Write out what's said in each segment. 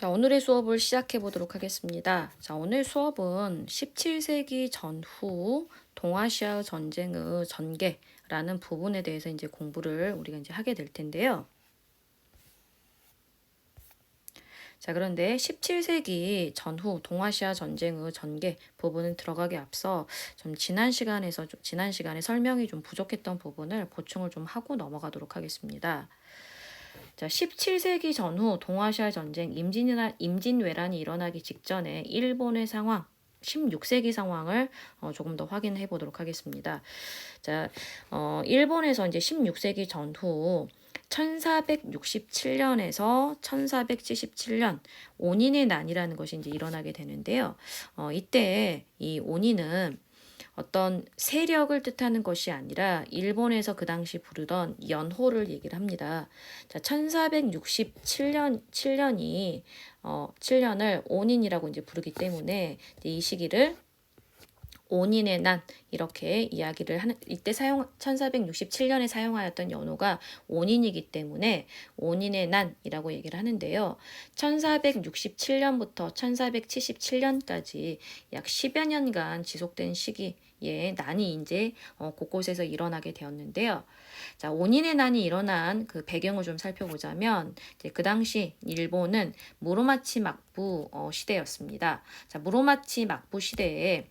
자, 오늘의 수업을 시작해 보도록 하겠습니다. 자, 오늘 수업은 17세기 전후 동아시아 전쟁의 전개라는 부분에 대해서 이제 공부를 우리가 이제 하게 될 텐데요. 자, 그런데 17세기 전후 동아시아 전쟁의 전개 부분은 들어가기 앞서 지난 시간에 설명이 좀 부족했던 부분을 보충을 좀 하고 넘어가도록 하겠습니다. 자, 17세기 전후 동아시아 전쟁 임진왜란이 일어나기 직전에 일본의 상황, 16세기 상황을 조금 더 확인해 보도록 하겠습니다. 자, 일본에서 이제 16세기 전후 1467년에서 1477년 온인의 난이라는 것이 이제 일어나게 되는데요. 이때 이 온인은 어떤 세력을 뜻하는 것이 아니라 일본에서 그 당시 부르던 연호를 얘기를 합니다. 자, 7년을 온인이라고 이제 부르기 때문에 이 시기를 온인의 난 이렇게 이야기를 하는 이때 1467년에 사용하였던 연호가 온인이기 때문에 온인의 난이라고 얘기를 하는데요. 1467년부터 1477년까지 약 10여 년간 지속된 시기에 난이 이제 곳곳에서 일어나게 되었는데요. 자, 온인의 난이 일어난 그 배경을 좀 살펴보자면 이제 그 당시 일본은 무로마치 막부 시대였습니다. 자, 무로마치 막부 시대에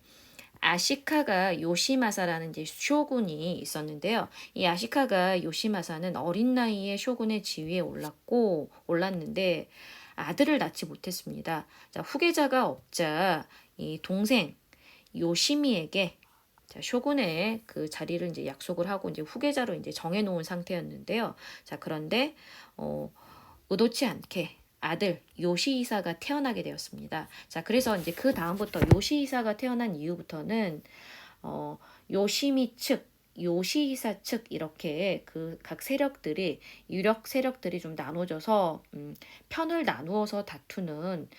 아시카가 요시마사라는 이제 쇼군이 있었는데요. 이 아시카가 요시마사는 어린 나이에 쇼군의 지위에 올랐는데 아들을 낳지 못했습니다. 자, 후계자가 없자 이 동생 요시미에게 쇼군의 그 자리를 이제 약속을 하고 이제 후계자로 이제 정해놓은 상태였는데요. 자, 그런데 의도치 않게 아들 요시이사가 태어나게 되었습니다. 자, 그래서 이제 그 다음부터 요시이사가 태어난 이후부터는 요시미 측, 요시이사 측 이렇게 그 각 세력들이 유력 세력들이 좀 나눠져서 편을 나누어서 다투는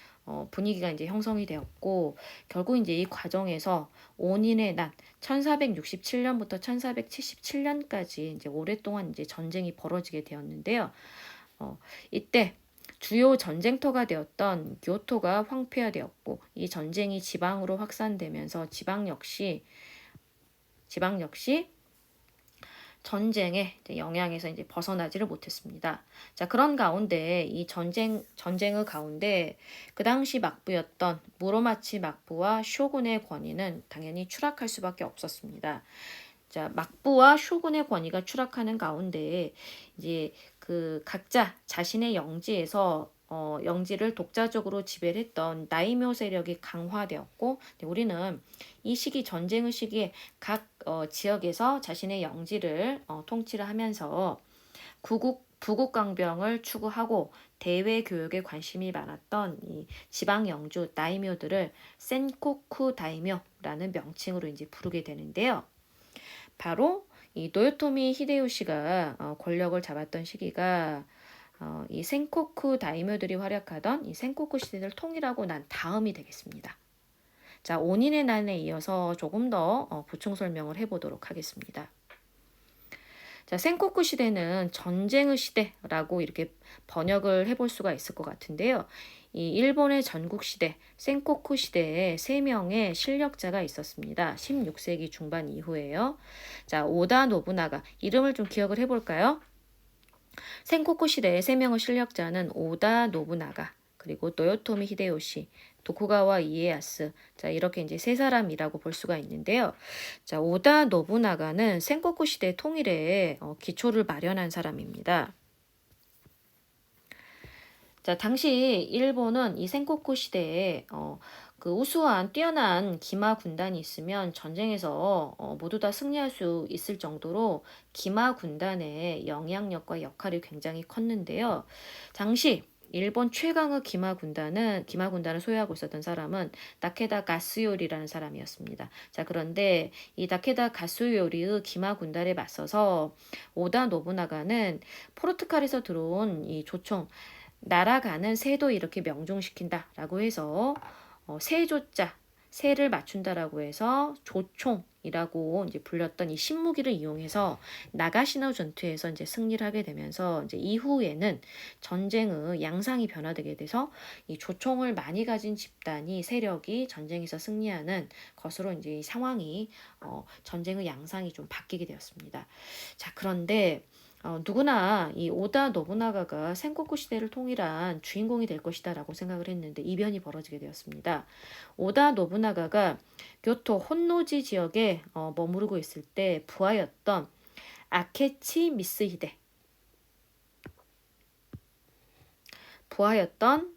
분위기가 이제 형성이 되었고 결국 이제 이 과정에서 온인의 난 1467년부터 1477년까지 이제 오랫동안 이제 전쟁이 벌어지게 되었는데요. 이때 주요 전쟁터가 되었던 교토가 황폐화되었고 이 전쟁이 지방으로 확산되면서 지방 역시 전쟁의 영향에서 이제 벗어나지를 못했습니다. 자, 그런 가운데 이 전쟁의 가운데 그 당시 막부였던 무로마치 막부와 쇼군의 권위는 당연히 추락할 수밖에 없었습니다. 자, 막부와 쇼군의 권위가 추락하는 가운데 이제 그 각자 자신의 영지에서 영지를 독자적으로 지배를 했던 나이묘 세력이 강화되었고 우리는 이 시기 전쟁의 시기에 각 지역에서 자신의 영지를 통치를 하면서 부국강병을 추구하고 대외 교육에 관심이 많았던 이 지방 영주 나이묘들을 센코쿠 다이묘라는 명칭으로 이제 부르게 되는데요. 바로 이 도요토미 히데요시가 권력을 잡았던 시기가 이 센코쿠 다이묘들이 활약하던 이 센코쿠 시대를 통일하고 난 다음이 되겠습니다. 자, 온인의 난에 이어서 조금 더 보충 설명을 해보도록 하겠습니다. 자, 센코쿠 시대는 전쟁의 시대라고 이렇게 번역을 해볼 수가 있을 것 같은데요. 이 일본의 전국시대, 센코쿠 시대에 3명의 실력자가 있었습니다. 16세기 중반 이후에요. 자, 오다 노부나가, 이름을 좀 기억을 해볼까요? 센코쿠 시대의 3명의 실력자는 오다 노부나가, 그리고 도요토미 히데요시, 도쿠가와 이에야스. 자, 이렇게 이제 3사람이라고 볼 수가 있는데요. 자, 오다 노부나가는 센코쿠 시대 통일에 기초를 마련한 사람입니다. 자, 당시 일본은 이 센코쿠 시대에 그 우수한 뛰어난 기마 군단이 있으면 전쟁에서 모두 다 승리할 수 있을 정도로 기마 군단의 영향력과 역할이 굉장히 컸는데요. 당시 일본 최강의 기마 군단을 소유하고 있었던 사람은 다케다 가스요리라는 사람이었습니다. 자, 그런데 이 다케다 가스요리의 기마 군단에 맞서서 오다 노부나가는 포르투갈에서 들어온 이 조총 날아가는 새도 이렇게 명중시킨다라고 해서 새조자 새를 맞춘다라고 해서 조총 이라고 이제 불렸던 이 신무기를 이용해서 나가시나 전투에서 이제 승리를 하게 되면서 이제 이후에는 전쟁의 양상이 변화되게 돼서 이 조총을 많이 가진 집단이 세력이 전쟁에서 승리하는 것으로 이제 이 상황이 전쟁의 양상이 좀 바뀌게 되었습니다. 자, 그런데 누구나 이 오다 노부나가가 센코쿠 시대를 통일한 주인공이 될 것이다라고 생각을 했는데 이변이 벌어지게 되었습니다. 오다 노부나가가 교토 혼노지 지역에 머무르고 있을 때 부하였던 아케치 미스히데, 부하였던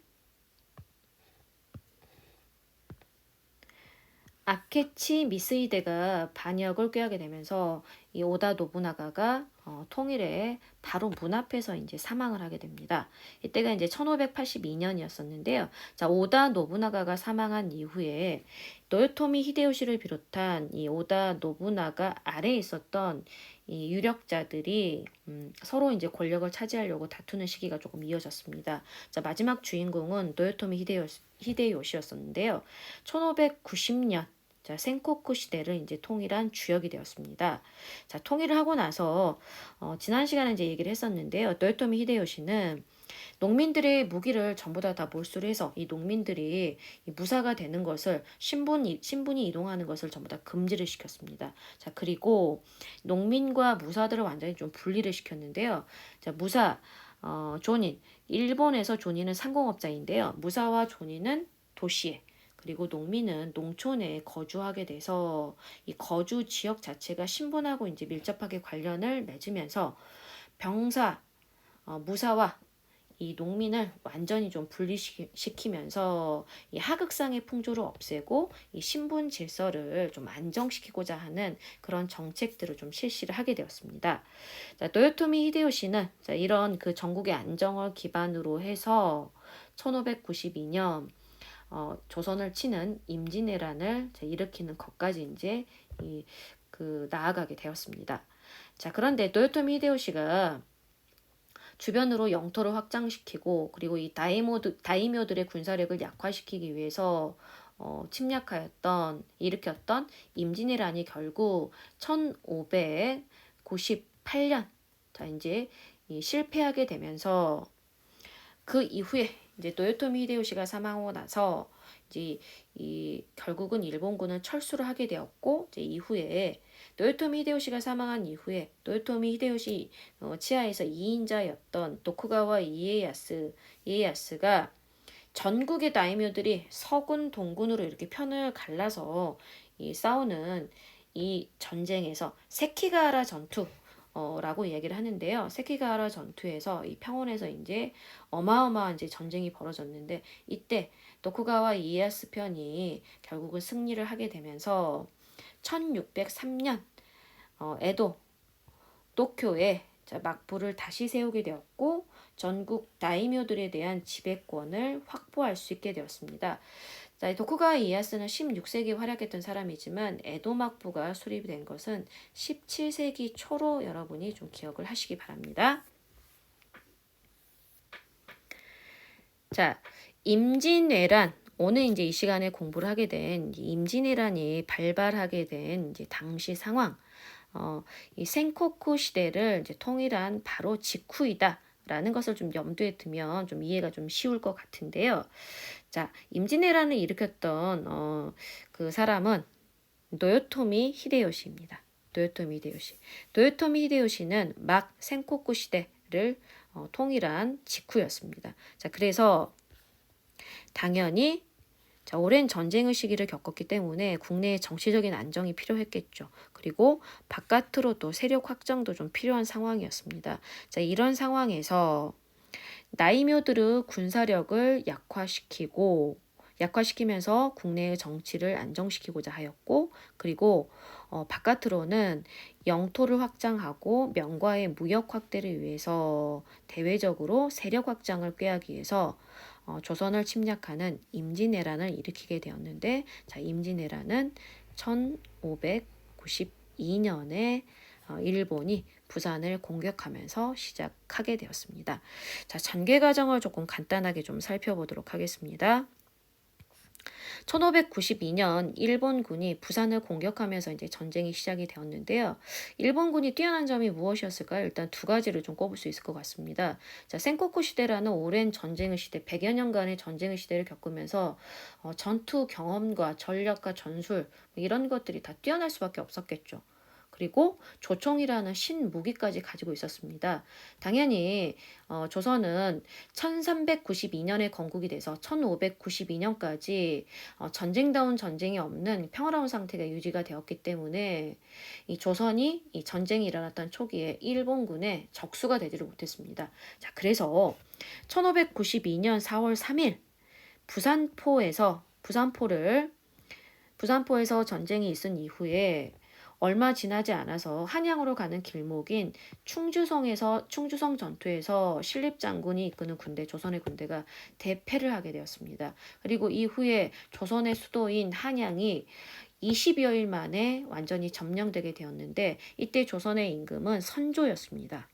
아케치 미스히데가 반역을 꾀하게 되면서 이 오다 노부나가가 통일에 바로 문 앞에서 이제 사망을 하게 됩니다. 이때가 이제 1582년이었었는데요. 자, 오다 노부나가가 사망한 이후에 도요토미 히데요시를 비롯한 이 오다 노부나가 아래에 있었던 이 유력자들이 서로 이제 권력을 차지하려고 다투는 시기가 조금 이어졌습니다. 자, 마지막 주인공은 도요토미 히데요시였었는데요. 1590년 자, 센코쿠 시대를 이제 통일한 주역이 되었습니다. 자, 통일을 하고 나서 지난 시간에 이제 얘기를 했었는데요. 도요토미 히데요시는 농민들의 무기를 전부 다 몰수를 해서 이 농민들이 이 무사가 되는 것을 신분이 이동하는 것을 전부 다 금지를 시켰습니다. 자, 그리고 농민과 무사들을 완전히 좀 분리를 시켰는데요. 자, 무사 조닌, 일본에서 조닌은 상공업자인데요. 무사와 조닌은 도시에, 그리고 농민은 농촌에 거주하게 돼서 이 거주 지역 자체가 신분하고 이제 밀접하게 관련을 맺으면서 병사, 무사와 이 농민을 완전히 좀 분리시키면서 이 하극상의 풍조를 없애고 이 신분 질서를 좀 안정시키고자 하는 그런 정책들을 좀 실시를 하게 되었습니다. 자, 도요토미 히데요시는 자, 이런 그 전국의 안정을 기반으로 해서 1592년 조선을 치는 임진왜란을 일으키는 것까지 이제 나아가게 되었습니다. 자, 그런데 도요토미 히데요시가 주변으로 영토를 확장시키고 그리고 이 다이묘들의 군사력을 약화시키기 위해서 일으켰던 임진왜란이 결국 1598년 자 이제 실패하게 되면서 그 이후에 이제 도요토미 히데요시가 사망하고 나서 이제 결국은 일본군은 철수를 하게 되었고 이제 이후에 도요토미 히데요시가 사망한 이후에 도요토미 히데요시 치하에서 2인자였던 도쿠가와 이에야스가 전국의 다이묘들이 서군 동군으로 이렇게 편을 갈라서 싸우는 이 전쟁에서 세키가하라 전투 라고 얘기를 하는데요. 세키가하라 전투에서 이 평원에서 이제 어마어마한 이제 전쟁이 벌어졌는데 이때 도쿠가와 이에야스 편이 결국은 승리를 하게 되면서 1603년 에도 도쿄에 막부를 다시 세우게 되었고 전국 다이묘들에 대한 지배권을 확보할 수 있게 되었습니다. 자, 도쿠가와 이에야스는 16세기에 활약했던 사람이지만 에도 막부가 수립된 것은 17세기 초로 여러분이 좀 기억을 하시기 바랍니다. 자, 임진왜란 오늘 이제 이 시간에 공부를 하게 된 임진왜란이 발발하게 된 이제 당시 상황, 이 센코쿠 시대를 이제 통일한 바로 직후이다. 라는 것을 좀 염두에 두면 좀 이해가 좀 쉬울 것 같은데요. 자, 임진왜란을 일으켰던 그 사람은 도요토미 히데요시입니다. 도요토미 히데요시는 막 센코쿠 시대를 통일한 직후였습니다. 자, 그래서 당연히 오랜 전쟁의 시기를 겪었기 때문에 국내의 정치적인 안정이 필요했겠죠. 그리고 바깥으로 또 세력 확장도 좀 필요한 상황이었습니다. 자, 이런 상황에서 나이묘들의 군사력을 약화시키면서 국내의 정치를 안정시키고자 하였고, 그리고 바깥으로는 영토를 확장하고 명과의 무역 확대를 위해서 대외적으로 세력 확장을 꾀하기 위해서 조선을 침략하는 임진왜란을 일으키게 되었는데, 자, 임진왜란은 1592년에 일본이 부산을 공격하면서 시작하게 되었습니다. 자, 전개 과정을 조금 간단하게 좀 살펴보도록 하겠습니다. 1592년 일본군이 부산을 공격하면서 이제 전쟁이 시작이 되었는데요. 일본군이 뛰어난 점이 무엇이었을까요? 일단 두 가지를 좀 꼽을 수 있을 것 같습니다. 자, 센코쿠 시대라는 오랜 전쟁의 시대, 100여 년간의 전쟁의 시대를 겪으면서 전투 경험과 전략과 전술 이런 것들이 다 뛰어날 수밖에 없었겠죠. 그리고 조총이라는 신무기까지 가지고 있었습니다. 당연히 조선은 1392년에 건국이 돼서 1592년까지 전쟁다운 전쟁이 없는 평화로운 상태가 유지가 되었기 때문에 이 조선이 이 전쟁이 일어났던 초기에 일본군의 적수가 되지를 못했습니다. 자, 그래서 1592년 4월 3일 부산포에서 전쟁이 있은 이후에 얼마 지나지 않아서 한양으로 가는 길목인 충주성 전투에서 신립 장군이 이끄는 군대, 조선의 군대가 대패를 하게 되었습니다. 그리고 이후에 조선의 수도인 한양이 20여일 만에 완전히 점령되게 되었는데 이때 조선의 임금은 선조였습니다.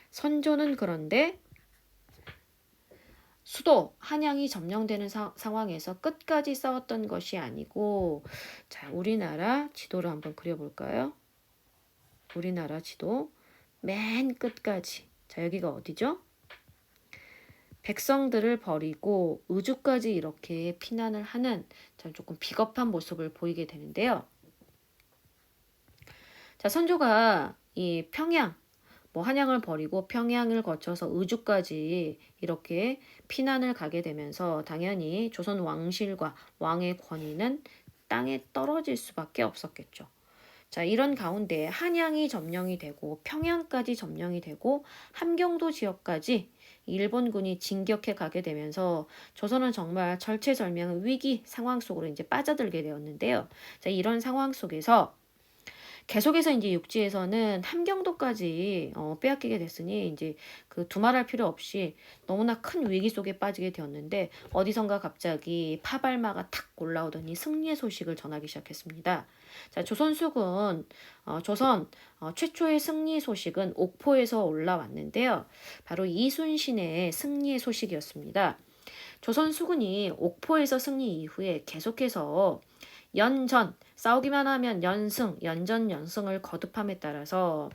선조는 그런데 수도 한양이 점령되는 상황에서 끝까지 싸웠던 것이 아니고, 자, 우리나라 지도를 한번 그려볼까요? 우리나라 지도 맨 끝까지. 자, 여기가 어디죠? 백성들을 버리고 의주까지 이렇게 피난을 하는 참 조금 비겁한 모습을 보이게 되는데요. 자, 선조가 이 평양, 한양을 버리고 평양을 거쳐서 의주까지 이렇게 피난을 가게 되면서 당연히 조선 왕실과 왕의 권위는 땅에 떨어질 수밖에 없었겠죠. 자, 이런 가운데 한양이 점령이 되고 평양까지 점령이 되고 함경도 지역까지 일본군이 진격해 가게 되면서 조선은 정말 절체절명의 위기 상황 속으로 이제 빠져들게 되었는데요. 자, 이런 상황 속에서 계속해서 이제 육지에서는 함경도까지 빼앗기게 됐으니 이제 그 두말할 필요 없이 너무나 큰 위기 속에 빠지게 되었는데 어디선가 갑자기 파발마가 탁 올라오더니 승리의 소식을 전하기 시작했습니다. 자, 조선 최초의 승리 소식은 옥포에서 올라왔는데요. 바로 이순신의 승리의 소식이었습니다. 조선 수군이 옥포에서 승리 이후에 계속해서 연전, 싸우기만 하면 연승을 거듭함에 따라서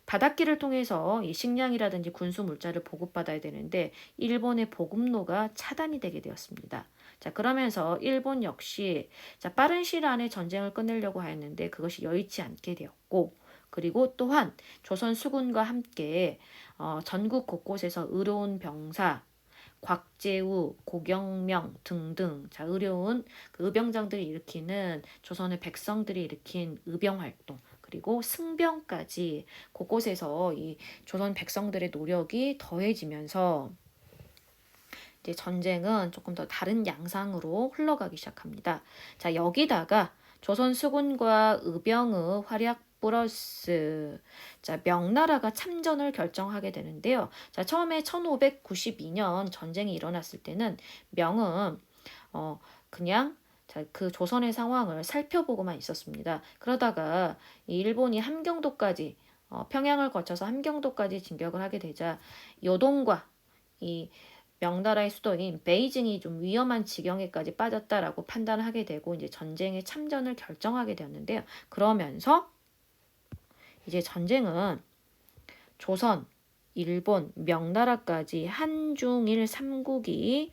바닷길을 통해서 이 식량이라든지 군수 물자를 보급받아야 되는데 일본의 보급로가 차단이 되게 되었습니다. 자, 그러면서 일본 역시 빠른 시일 안에 전쟁을 끝내려고 하였는데 그것이 여의치 않게 되었고, 그리고 또한 조선 수군과 함께 전국 곳곳에서 의로운 병사, 곽재우, 고경명 등등 의료운 그 의병장들이 일으키는 조선의 백성들이 일으킨 의병 활동, 그리고 승병까지 곳곳에서 이 조선 백성들의 노력이 더해지면서 이제 전쟁은 조금 더 다른 양상으로 흘러가기 시작합니다. 자, 여기다가 조선 수군과 의병의 활약 플러스 명나라가 참전을 결정하게 되는데요. 자, 처음에 1592년 전쟁이 일어났을 때는 명은 그냥 그 조선의 상황을 살펴보고만 있었습니다. 그러다가 일본이 함경도까지 평양을 거쳐서 함경도까지 진격을 하게 되자 요동과 이 명나라의 수도인 베이징이 좀 위험한 지경에까지 빠졌다라고 판단을 하게 되고 이제 전쟁에 참전을 결정하게 되었는데요. 그러면서 이제 전쟁은 조선, 일본, 명나라까지 한중일 3국이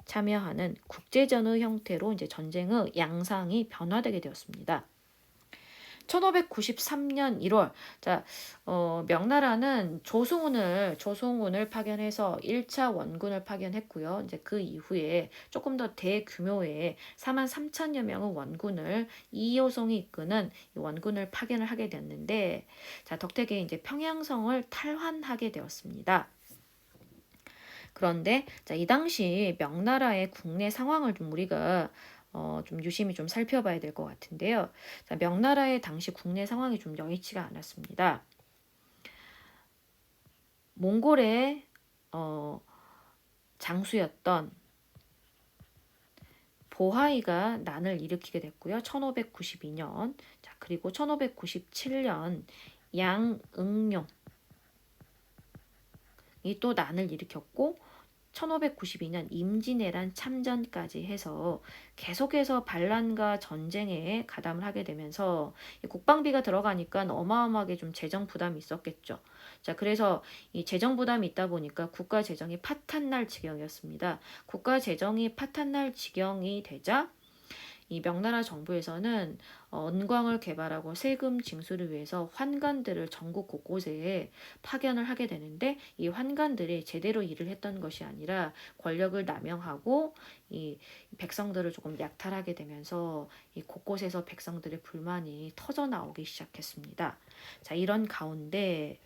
참여하는 국제전의 형태로 이제 전쟁의 양상이 변화되게 되었습니다. 1593년 1월, 명나라는 조송운을 파견해서 1차 원군을 파견했고요. 이제 그 이후에 조금 더 대규모의 4만 3천여 명의 원군을 이효송이 이끄는 원군을 파견을 하게 되었는데, 덕택에 이제 평양성을 탈환하게 되었습니다. 그런데 이 당시 명나라의 국내 상황을 좀 우리가 좀 유심히 좀 살펴봐야 될 것 같은데요. 자, 명나라의 당시 국내 상황이 좀 여의치가 않았습니다. 몽골의 장수였던 보하이가 난을 일으키게 됐고요. 1592년. 자, 그리고 1597년 양응룡이 또 난을 일으켰고, 1592년 임진왜란 참전까지 해서 계속해서 반란과 전쟁에 가담을 하게 되면서 국방비가 들어가니까 어마어마하게 좀 재정 부담이 있었겠죠. 자, 그래서 이 재정 부담이 있다 보니까 국가 재정이 파탄날 지경이었습니다. 국가 재정이 파탄날 지경이 되자 이 명나라 정부에서는 은광을 개발하고 세금 징수를 위해서 환관들을 전국 곳곳에 파견을 하게 되는데, 이 환관들이 제대로 일을 했던 것이 아니라 권력을 남용하고 이 백성들을 조금 약탈하게 되면서 이 곳곳에서 백성들의 불만이 터져 나오기 시작했습니다. 자, 이런 가운데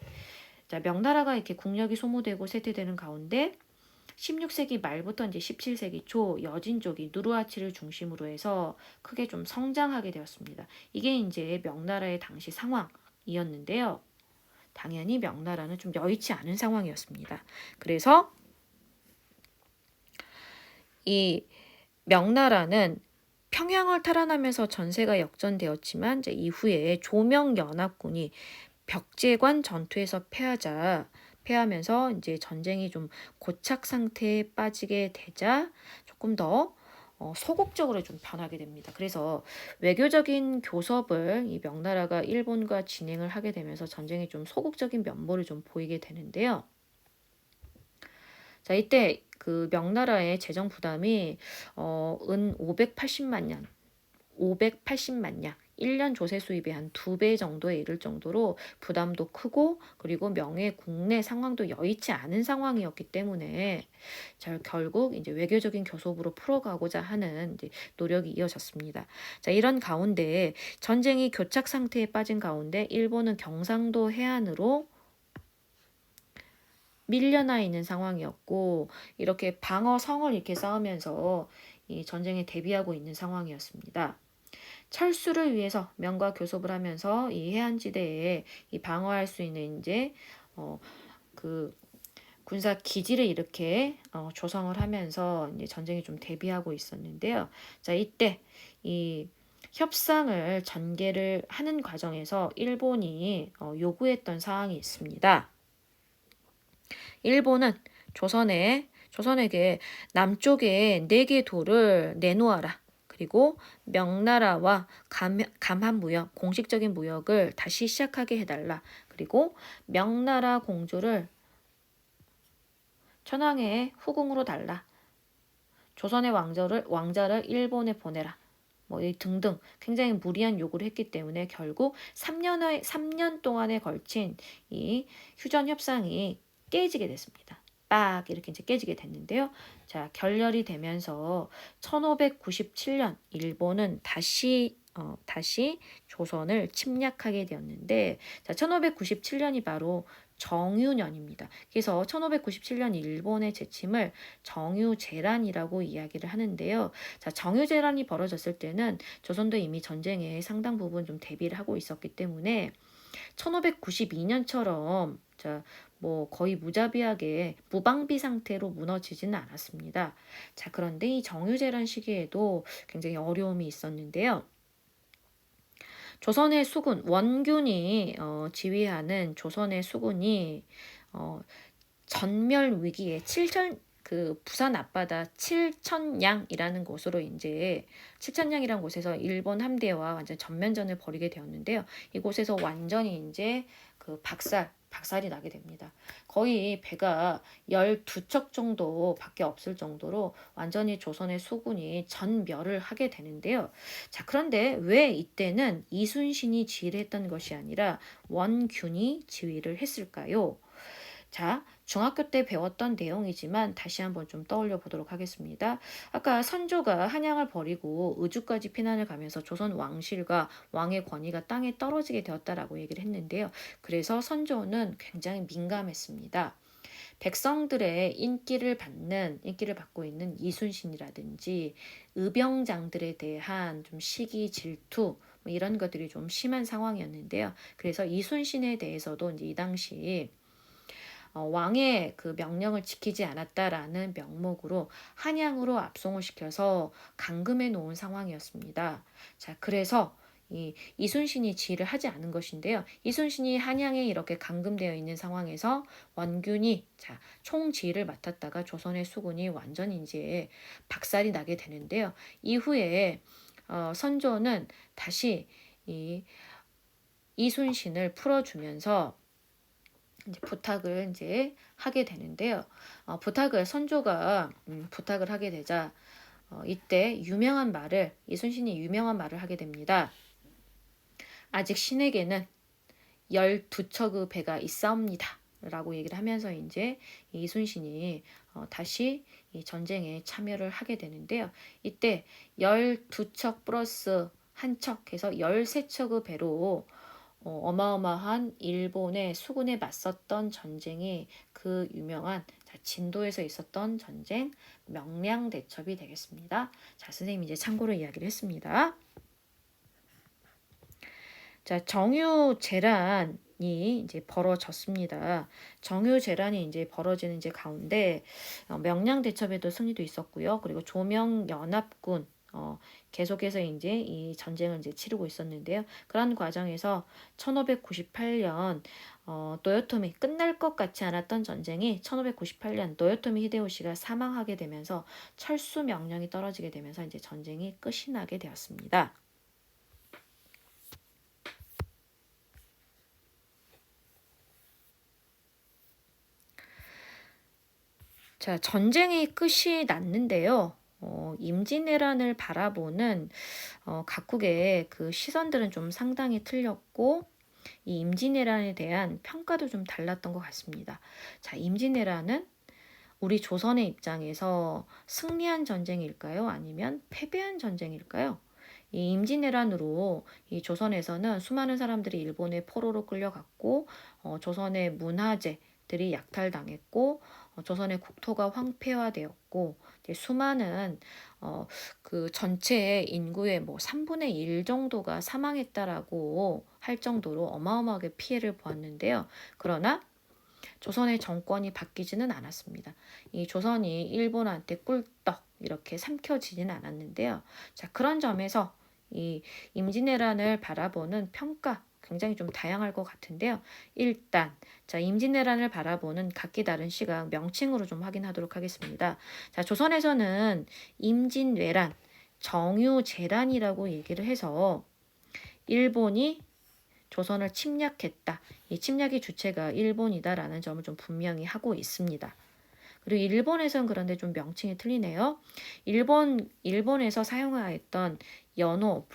자, 명나라가 이렇게 국력이 소모되고 쇠퇴되는 가운데 16세기 말부터 이제 17세기 초 여진 쪽이 누르하치를 중심으로 해서 크게 좀 성장하게 되었습니다. 이게 이제 명나라의 당시 상황이었는데요. 당연히 명나라는 좀 여의치 않은 상황이었습니다. 그래서 이 명나라는 평양을 탈환하면서 전세가 역전되었지만 이제 이후에 조명연합군이 벽제관 전투에서 패하면서 이제 전쟁이 좀 고착 상태에 빠지게 되자 조금 더 소극적으로 좀 변하게 됩니다. 그래서 외교적인 교섭을 이 명나라가 일본과 진행을 하게 되면서 전쟁이 좀 소극적인 면모를 좀 보이게 되는데요. 자, 이때 그 명나라의 재정 부담이 은 580만 냥, 1년 조세 수입의 한 2배 정도에 이를 정도로 부담도 크고, 그리고 명예 국내 상황도 여의치 않은 상황이었기 때문에 결국 이제 외교적인 교섭으로 풀어가고자 하는 이제 노력이 이어졌습니다. 자, 이런 가운데 전쟁이 교착 상태에 빠진 가운데 일본은 경상도 해안으로 밀려나 있는 상황이었고, 이렇게 방어성을 이렇게 쌓으면서 이 전쟁에 대비하고 있는 상황이었습니다. 철수를 위해서 명과 교섭을 하면서 이 해안지대에 이 방어할 수 있는 이제 그 군사 기지를 이렇게 조성을 하면서 이제 전쟁에 좀 대비하고 있었는데요. 자, 이때 이 협상을 전개를 하는 과정에서 일본이 요구했던 사항이 있습니다. 일본은 조선에게 남쪽에 4개 도를 내놓아라. 그리고 명나라와 감한 무역, 공식적인 무역을 다시 시작하게 해달라. 그리고 명나라 공주를 천황의 후궁으로 달라. 조선의 왕자를 일본에 보내라. 뭐 등등 굉장히 무리한 요구를 했기 때문에 결국 3년 동안에 걸친 이 휴전 협상이 깨지게 됐습니다. 빡 이렇게 이제 깨지게 됐는데요. 자, 결렬이 되면서 1597년 일본은 다시 조선을 침략하게 되었는데, 자, 1597년이 바로 정유년입니다. 그래서 1597년 일본의 재침을 정유재란이라고 이야기를 하는데요. 자, 정유재란이 벌어졌을 때는 조선도 이미 전쟁에 상당 부분 좀 대비를 하고 있었기 때문에 1592년처럼 뭐 거의 무자비하게 무방비 상태로 무너지지는 않았습니다. 자, 그런데 이 정유재란 시기에도 굉장히 어려움이 있었는데요. 조선의 수군 원균이 지휘하는 조선의 수군이 전멸 위기에 부산 앞바다 칠천량이라는 곳으로 이제 칠천량이라는 곳에서 일본 함대와 완전 전면전을 벌이게 되었는데요. 이곳에서 완전히 이제 박살이 나게 됩니다. 거의 배가 12척 정도밖에 없을 정도로 완전히 조선의 수군이 전멸을 하게 되는데요. 자, 그런데 왜 이때는 이순신이 지휘를 했던 것이 아니라 원균이 지휘를 했을까요? 자, 중학교 때 배웠던 내용이지만 다시 한번 좀 떠올려 보도록 하겠습니다. 아까 선조가 한양을 버리고 의주까지 피난을 가면서 조선 왕실과 왕의 권위가 땅에 떨어지게 되었다라고 얘기를 했는데요. 그래서 선조는 굉장히 민감했습니다. 백성들의 인기를 받고 있는 이순신이라든지 의병장들에 대한 좀 시기 질투 뭐 이런 것들이 좀 심한 상황이었는데요. 그래서 이순신에 대해서도 이제 이 당시 왕의 그 명령을 지키지 않았다라는 명목으로 한양으로 압송을 시켜서 감금해 놓은 상황이었습니다. 자, 그래서 이 이순신이 지휘를 하지 않은 것인데요. 이순신이 한양에 이렇게 감금되어 있는 상황에서 원균이 총지휘를 맡았다가 조선의 수군이 완전 이제 박살이 나게 되는데요. 이후에 선조는 다시 이 이순신을 풀어주면서 이제 부탁을 이제 하게 되는데요. 선조가 부탁을 하게 되자 이때 이순신이 유명한 말을 하게 됩니다. 아직 신에게는 12척의 배가 있사옵니다. 라고 얘기를 하면서 이제 이순신이 다시 이 전쟁에 참여를 하게 되는데요. 이때 12척 플러스 한 척 해서 13척의 배로 어마어마한 일본의 수군에 맞섰던 전쟁이 그 유명한 진도에서 있었던 전쟁 명량대첩이 되겠습니다. 자, 선생님이 이제 참고로 이야기를 했습니다. 자, 정유재란이 이제 벌어졌습니다. 정유재란이 이제 벌어지는 이제 가운데 명량대첩에도 승리도 있었고요. 그리고 조명연합군 계속해서 이제 이 전쟁을 이제 치르고 있었는데요. 그런 과정에서 1598년 노요토미 끝날 것 같지 않았던 전쟁이 1598년 노요토미 히데요시가 사망하게 되면서 철수 명령이 떨어지게 되면서 이제 전쟁이 끝이 나게 되었습니다. 자, 전쟁이 끝이 났는데요. 임진왜란을 바라보는 각국의 그 시선들은 좀 상당히 틀렸고 이 임진왜란에 대한 평가도 좀 달랐던 것 같습니다. 자, 임진왜란은 우리 조선의 입장에서 승리한 전쟁일까요? 아니면 패배한 전쟁일까요? 이 임진왜란으로 이 조선에서는 수많은 사람들이 일본의 포로로 끌려갔고 조선의 문화재들이 약탈당했고 조선의 국토가 황폐화되었고 수많은 그 전체 인구의 뭐 3분의 1 정도가 사망했다라고 할 정도로 어마어마하게 피해를 보았는데요. 그러나 조선의 정권이 바뀌지는 않았습니다. 이 조선이 일본한테 꿀떡 이렇게 삼켜지지는 않았는데요. 자, 그런 점에서 이 임진왜란을 바라보는 평가 굉장히 좀 다양할 것 같은데요. 일단 자, 임진왜란을 바라보는 각기 다른 시각 명칭으로 좀 확인하도록 하겠습니다. 자, 조선에서는 임진왜란, 정유재란이라고 얘기를 해서 일본이 조선을 침략했다. 이 침략의 주체가 일본이다라는 점을 좀 분명히 하고 있습니다. 그리고 일본에서는 그런데 좀 명칭이 틀리네요. 일본에서 사용하였던 연호,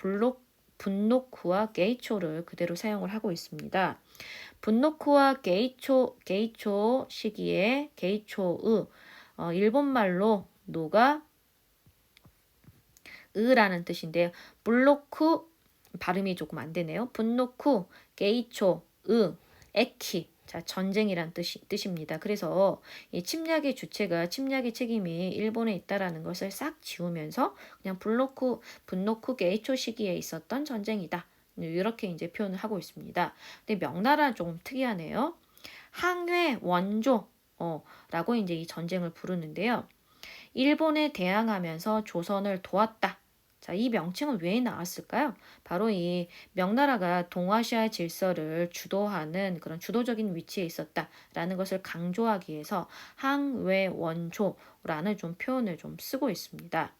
분노쿠와 게이초를 그대로 사용을 하고 있습니다. 분노쿠와 게이초 시기에 게이초의 일본말로 노가 으라는 뜻인데요. 블로쿠 발음이 조금 안 되네요. 분노쿠, 게이초, 에키. 자, 전쟁이란 뜻입니다. 그래서 이 침략의 책임이 일본에 있다라는 것을 싹 지우면서 그냥 분노쿠, 게이초 시기에 있었던 전쟁이다. 이렇게 이제 표현을 하고 있습니다. 근데 명나라는 조금 특이하네요. 항회 원조, 라고 이제 이 전쟁을 부르는데요. 일본에 대항하면서 조선을 도왔다. 자, 이 명칭은 왜 나왔을까요? 바로 이 명나라가 동아시아 질서를 주도하는 그런 주도적인 위치에 있었다라는 것을 강조하기 위해서 항외원조라는 좀 표현을 좀 쓰고 있습니다.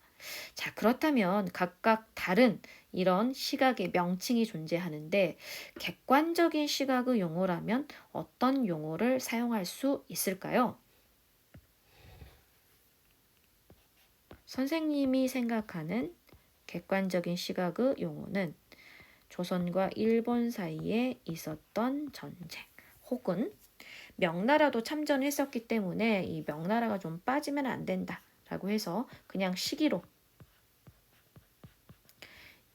자, 그렇다면 각각 다른 이런 시각의 명칭이 존재하는데 객관적인 시각의 용어라면 어떤 용어를 사용할 수 있을까요? 선생님이 생각하는 객관적인 시각의 용어는 조선과 일본 사이에 있었던 전쟁 혹은 명나라도 참전했었기 때문에 이 명나라가 좀 빠지면 안 된다라고 해서 그냥 시기로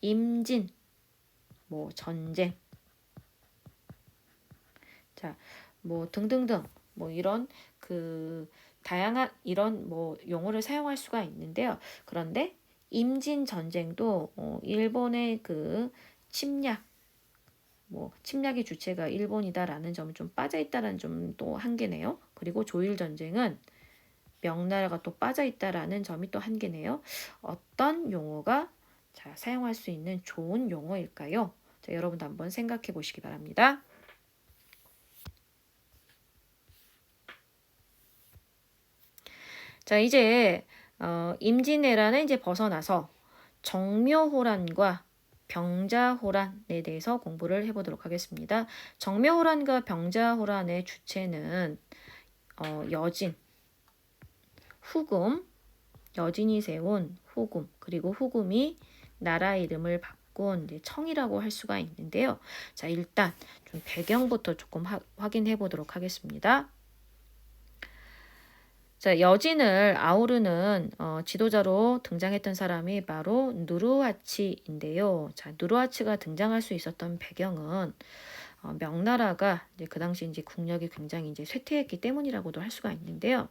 임진 뭐 전쟁 자 뭐 등등등 뭐 이런 그 다양한 이런 뭐 용어를 사용할 수가 있는데요. 그런데 임진 전쟁도 일본의 그 침략의 주체가 일본이다라는 점이 좀 빠져 있다라는 점 또 한계네요. 그리고 조일 전쟁은 명나라가 또 빠져 있다라는 점이 또 한계네요. 어떤 용어가 자, 사용할 수 있는 좋은 용어일까요? 자, 여러분도 한번 생각해 보시기 바랍니다. 자, 이제 임진왜란을 이제 벗어나서 정묘호란과 병자호란에 대해서 공부를 해보도록 하겠습니다. 정묘호란과 병자호란의 주체는 여진, 후금, 여진이 세운 후금, 그리고 후금이 나라 이름을 바꾼 이제 청이라고 할 수가 있는데요. 자, 일단 좀 배경부터 조금 확인해 보도록 하겠습니다. 자, 여진을 아우르는 지도자로 등장했던 사람이 바로 누르하치인데요. 자, 누르하치가 등장할 수 있었던 배경은 명나라가 이제 그 당시 이제 국력이 굉장히 이제 쇠퇴했기 때문이라고도 할 수가 있는데요.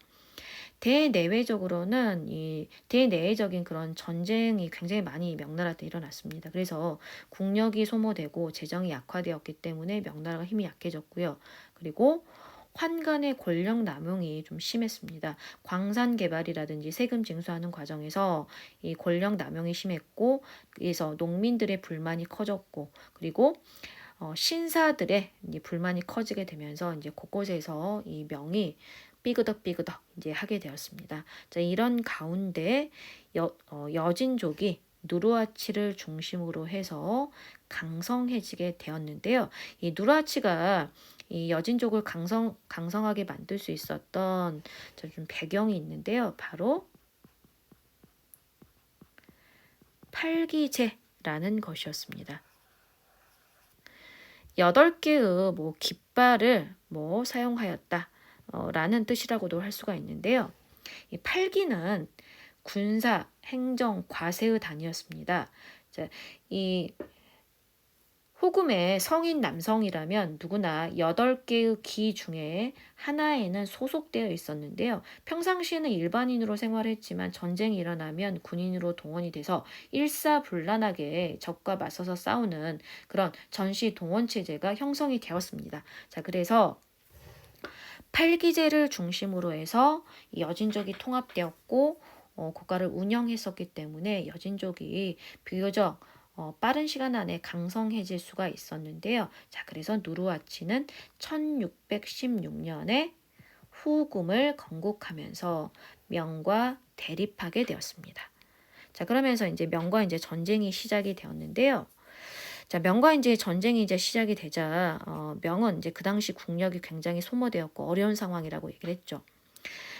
대내외적으로는 이 대내외적인 그런 전쟁이 굉장히 많이 명나라 때 일어났습니다. 그래서 국력이 소모되고 재정이 약화되었기 때문에 명나라가 힘이 약해졌고요. 그리고 환관의 권력 남용이 좀 심했습니다. 광산 개발이라든지 세금 징수하는 과정에서 이 권력 남용이 심했고, 그래서 농민들의 불만이 커졌고, 그리고 신사들의 이제 불만이 커지게 되면서 이제 곳곳에서 이 명이 삐그덕 이제 하게 되었습니다. 자, 이런 가운데 여진족이 누르하치를 중심으로 해서 강성해지게 되었는데요. 이 누르하치가 이 여진족을 강성하게 만들 수 있었던 좀 배경이 있는데요. 바로 팔기제라는 것이었습니다. 8개의 뭐 깃발을 뭐 사용하였다. 라는 뜻이라고도 할 수가 있는데요. 이 팔기는 군사, 행정, 과세의 단위였습니다. 자, 이 호금의 성인 남성이라면 누구나 8개의 기 중에 하나에는 소속되어 있었는데요. 평상시에는 일반인으로 생활했지만 전쟁이 일어나면 군인으로 동원이 돼서 일사불란하게 적과 맞서서 싸우는 그런 전시 동원 체제가 형성이 되었습니다. 자, 그래서 팔기제를 중심으로 해서 여진족이 통합되었고 국가를 운영했었기 때문에 여진족이 비교적 빠른 시간 안에 강성해질 수가 있었는데요. 자, 그래서 누르하치는 1616년에 후금을 건국하면서 명과 대립하게 되었습니다. 자, 그러면서 이제 명과 이제 전쟁이 시작이 되었는데요. 자, 명과 이제 전쟁이 이제 시작이 되자 명은 이제 그 당시 국력이 굉장히 소모되었고 어려운 상황이라고 얘기를 했죠.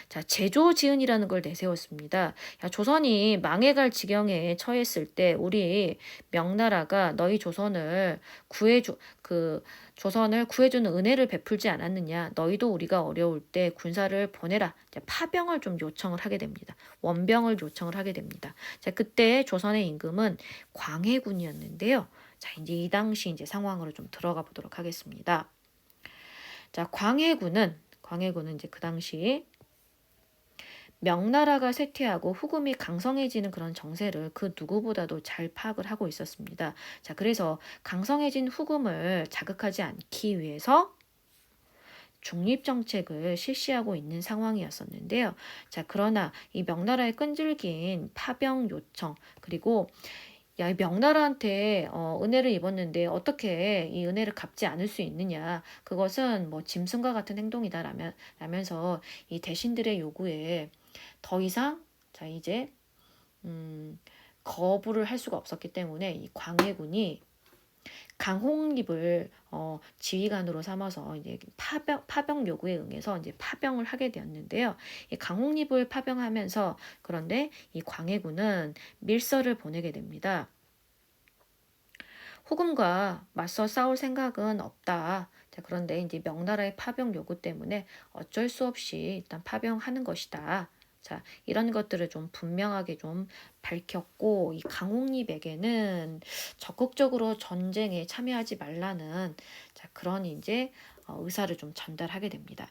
자, 제조지은이라는 걸 내세웠습니다. 야, 조선이 망해갈 지경에 처했을 때 우리 명나라가 너희 조선을 구해주는 은혜를 베풀지 않았느냐. 너희도 우리가 어려울 때 군사를 보내라. 이제 파병을 좀 요청을 하게 됩니다. 원병을 요청을 하게 됩니다. 자, 그때 조선의 임금은 광해군이었는데요. 자, 이제 이 당시 이제 상황으로 좀 들어가 보도록 하겠습니다. 자, 광해군은 이제 그 당시 명나라가 쇠퇴하고 후금이 강성해지는 그런 정세를 그 누구보다도 잘 파악을 하고 있었습니다. 자, 그래서 강성해진 후금을 자극하지 않기 위해서 중립정책을 실시하고 있는 상황이었었는데요. 자, 그러나 이 명나라의 끈질긴 파병 요청, 그리고 야, 이 명나라한테 은혜를 입었는데 어떻게 이 은혜를 갚지 않을 수 있느냐. 그것은 뭐 짐승과 같은 행동이다 라면서 이 대신들의 요구에 더 이상 자 이제 거부를 할 수가 없었기 때문에 이 광해군이 강홍립을 지휘관으로 삼아서 이제 파병 요구에 응해서 이제 파병을 하게 되었는데요. 이 강홍립을 파병하면서 그런데 이 광해군은 밀서를 보내게 됩니다. 후금과 맞서 싸울 생각은 없다. 자, 그런데 이제 명나라의 파병 요구 때문에 어쩔 수 없이 일단 파병하는 것이다. 자, 이런 것들을 좀 분명하게 좀 밝혔고, 이 강홍립에게는 적극적으로 전쟁에 참여하지 말라는 자, 그런 이제 의사를 좀 전달하게 됩니다.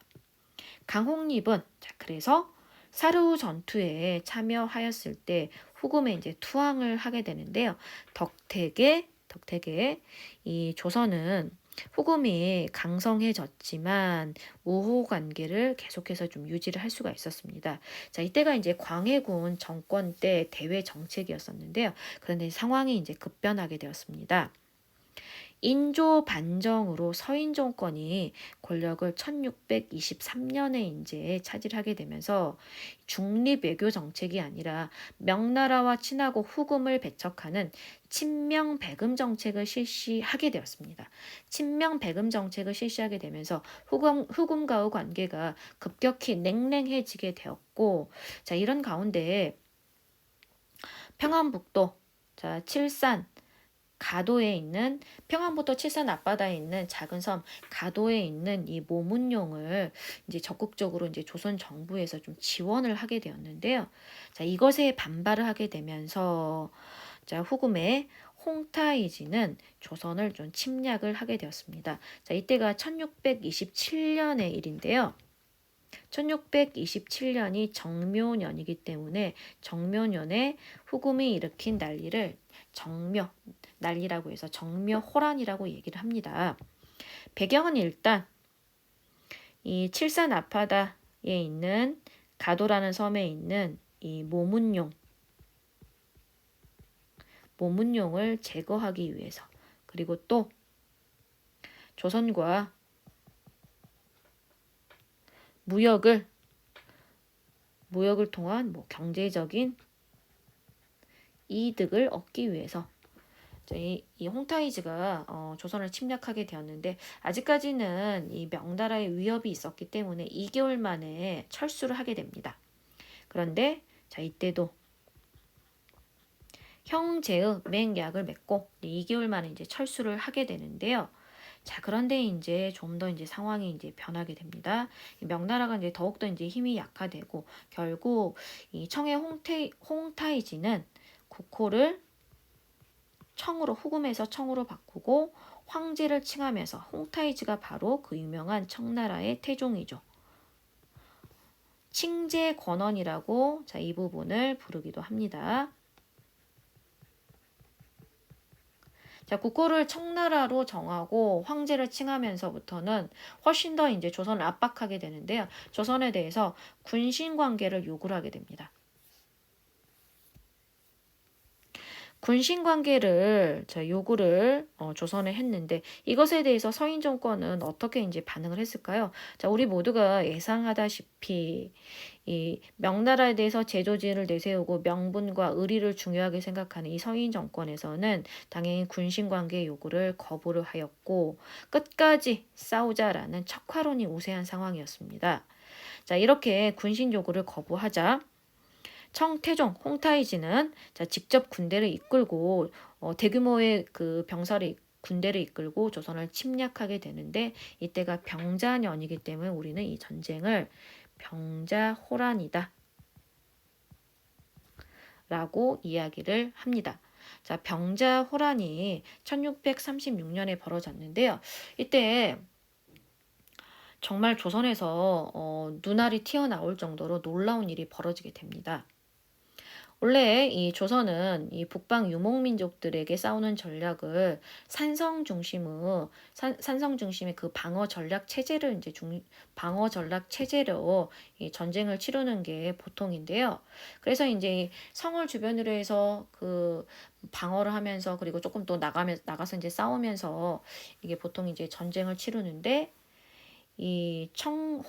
강홍립은 자, 그래서 사르우 전투에 참여하였을 때 후금에 이제 투항을 하게 되는데요. 덕택에 이 조선은 후금이 강성해졌지만 우호 관계를 계속해서 좀 유지를 할 수가 있었습니다. 자, 이때가 이제 광해군 정권 때 대외 정책이었었는데요. 그런데 상황이 이제 급변하게 되었습니다. 인조 반정으로 서인 정권이 권력을 1623년에 이제 차지하게 되면서 중립 외교 정책이 아니라 명나라와 친하고 후금을 배척하는 친명배금 정책을 실시하게 되었습니다. 친명배금 정책을 실시하게 되면서 후금과의 관계가 급격히 냉랭해지게 되었고, 자, 이런 가운데 평안북도, 자, 칠산, 가도에 있는 평안북도 칠산 앞바다에 있는 작은 섬 가도에 있는 이 모문용을 이제 적극적으로 이제 조선 정부에서 좀 지원을 하게 되었는데요. 자, 이것에 반발을 하게 되면서 자, 후금의 홍타이지는 조선을 좀 침략을 하게 되었습니다. 자, 이때가 1627년의 일인데요. 1627년이 정묘년이기 때문에 정묘년에 후금이 일으킨 난리를 정묘 난리라고 해서 정묘호란이라고 얘기를 합니다. 배경은 일단 이 칠산 앞바다에 있는 가도라는 섬에 있는 이 모문용을 제거하기 위해서, 그리고 또 조선과 무역을 통한 뭐 경제적인 이득을 얻기 위해서 이 홍타이즈가 조선을 침략하게 되었는데, 아직까지는 이 명나라의 위협이 있었기 때문에 2개월 만에 철수를 하게 됩니다. 그런데 자, 이때도 형제의 맹약을 맺고 2개월 만에 이제 철수를 하게 되는데요. 자, 그런데 이제 좀 더 이제 상황이 이제 변하게 됩니다. 명나라가 이제 더욱더 이제 힘이 약화되고, 결국 이 청해 홍타이지는 국호를 청으로, 후금에서 청으로 바꾸고 황제를 칭하면서, 홍타이지가 바로 그 유명한 청나라의 태종이죠. 칭제권원이라고 자, 이 부분을 부르기도 합니다. 자, 국호를 청나라로 정하고 황제를 칭하면서부터는 훨씬 더 이제 조선을 압박하게 되는데요. 조선에 대해서 군신 관계를 요구를 하게 됩니다. 군신 관계를 요구를 조선에 했는데, 이것에 대해서 서인 정권은 어떻게 이제 반응을 했을까요? 자, 우리 모두가 예상하다시피 이 명나라에 대해서 제조지를 내세우고 명분과 의리를 중요하게 생각하는 이 서인 정권에서는 당연히 군신 관계 요구를 거부를 하였고, 끝까지 싸우자라는 척화론이 우세한 상황이었습니다. 자, 이렇게 군신 요구를 거부하자 청태종 홍타이지는 직접 군대를 이끌고 대규모의 그 군대를 이끌고 조선을 침략하게 되는데, 이때가 병자년이기 때문에 우리는 이 전쟁을 병자호란이다 라고 이야기를 합니다. 자, 병자호란이 1636년에 벌어졌는데요. 이때 정말 조선에서 눈알이 튀어나올 정도로 놀라운 일이 벌어지게 됩니다. 원래 이 조선은 이 북방 유목민족들에게 싸우는 전략을 산성 중심의 그 방어 전략 체제를 방어 전략 체제로 이 전쟁을 치르는 게 보통인데요. 그래서 이제 성을 주변으로 해서 그 방어를 하면서, 그리고 조금 또 나가서 이제 싸우면서 이게 보통 이제 전쟁을 치르는데, 이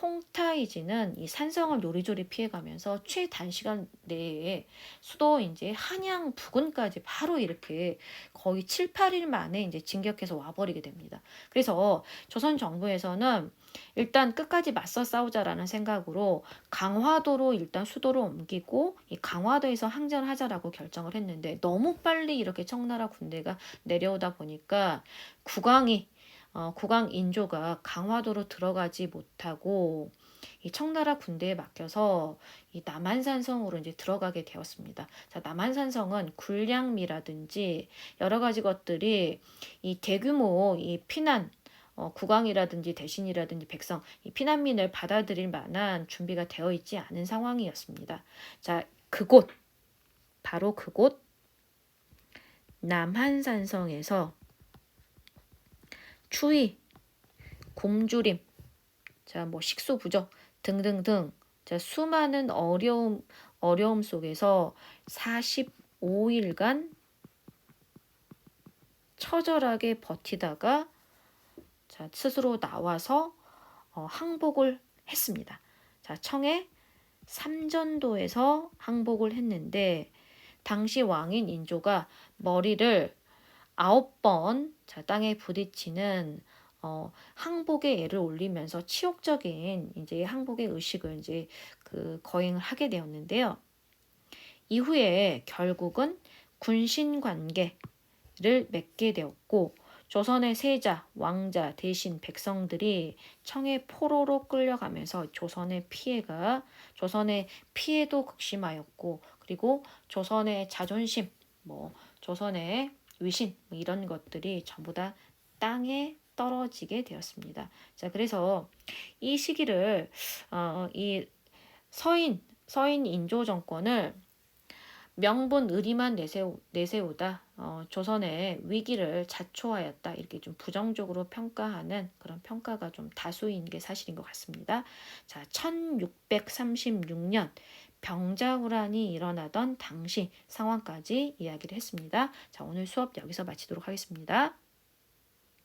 홍타이지는 이 산성을 요리조리 피해가면서 최단시간 내에 수도 이제 한양 부근까지 바로 이렇게 거의 7, 8일 만에 이제 진격해서 와버리게 됩니다. 그래서 조선 정부에서는 일단 끝까지 맞서 싸우자라는 생각으로 강화도로 일단 수도를 옮기고 이 강화도에서 항전하자라고 결정을 했는데, 너무 빨리 이렇게 청나라 군대가 내려오다 보니까 국왕 인조가 강화도로 들어가지 못하고 이 청나라 군대에 맡겨서 이 남한산성으로 이제 들어가게 되었습니다. 자, 남한산성은 군량미라든지 여러 가지 것들이 이 대규모 이 피난 국왕이라든지 대신이라든지 백성, 이 피난민을 받아들일 만한 준비가 되어 있지 않은 상황이었습니다. 자, 바로 그곳 남한산성에서 추위, 굶주림, 자, 뭐 식수 부족 등등등, 자, 수많은 어려움 속에서 45일간 처절하게 버티다가 자, 스스로 나와서 항복을 했습니다. 자, 청해 삼전도에서 항복을 했는데 당시 왕인 인조가 머리를 9번 자, 땅에 부딪히는 항복의 애를 올리면서 치욕적인 이제 항복의 의식을 이제 그 거행을 하게 되었는데요. 이후에 결국은 군신 관계를 맺게 되었고 조선의 세자, 왕자 대신 백성들이 청해 포로로 끌려가면서 조선의 피해도 극심하였고 그리고 조선의 자존심, 뭐 조선의 위신 뭐 이런 것들이 전부 다 땅에 떨어지게 되었습니다. 자, 그래서 이 시기를 이 서인 인조 정권을 명분 의리만 내세우다 조선의 위기를 자초하였다 이렇게 좀 부정적으로 평가하는 그런 평가가 좀 다수인 게 사실인 것 같습니다. 자, 1636년 병자호란이 일어나던 당시 상황까지 이야기를 했습니다. 자, 오늘 수업 여기서 마치도록 하겠습니다.